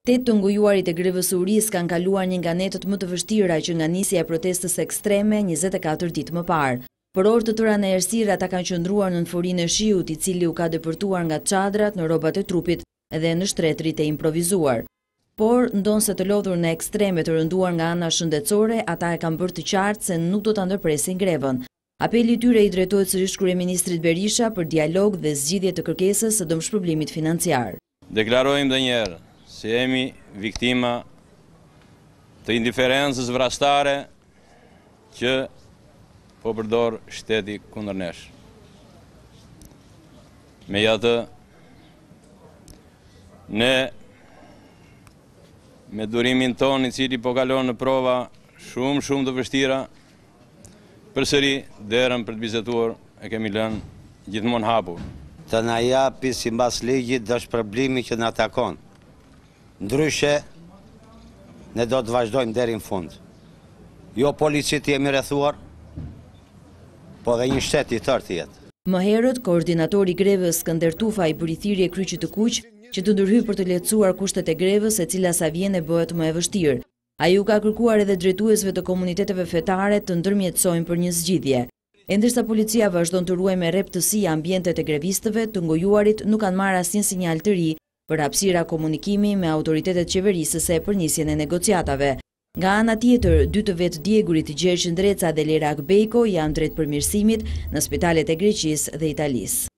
8 të ngujuarit e grevësurisë kanë kaluar një nga netët më të vështira që nga nisja e protestës ekstreme 24 ditë më parë. Për orë të tëra në errësirë ata kanë qëndruar në nënforinë e shiut, i cili u ka depërtuar nga çadrat në rrobat e trupit dhe në shtretërit e improvisuar. Por, ndonse të lodhur në ekstreme të rënduar nga ana shëndetësore, ata e kanë bërë të qartë se nuk do ta ndërpresin grevën. Apeli i tyre i drejtohet sërish kryeministrit Berisha për dialog dhe zgjidhje të kërkesës së dëmshpërblimit financiar. Deklarojmë edhe një herë se jemi viktima të indiferencës vrastare që po përdor shteti kundër nesh. Megjithatë, ne me durimin ton i cili po kalon në prova shumë të vështira, përsëri derën për të biseduar e kemi lënë gjithmonë hapur. Të na japi sipas ligjit dëshpërblimi që na takon. Ndryshe, ne do të vazhdojmë deri në fund. Jo policit jemi rrethuar, po dhe një shtet i tërë të jetë. Më herët, koordinatori i grevës Skënder Tufa i bëri thirrje Kryqit të Kuq që të ndërhyjë për të lehtësuar kushtet e grevës, e cila sa vjen e bëhet më e vështirë. Ai u ka kërkuar edhe drejtuesve të komuniteteve fetare të ndërmjetësojnë për një zgjidhje. Ndërsa policia vazhdon të ruajë me rreptësi ambientet e grevistëve, të ngujuarit nuk kanë marrë asnjë sinjal të ri për hapësira komunikimi me autoritetet qeverisëse për nisjen e negociatave. Nga ana tjetër, 2 të vetë djegurit Gjergj Ndreca dhe Lera Akbejko janë drejt përmirësimit në spitalet e Greqisë dhe Italisë.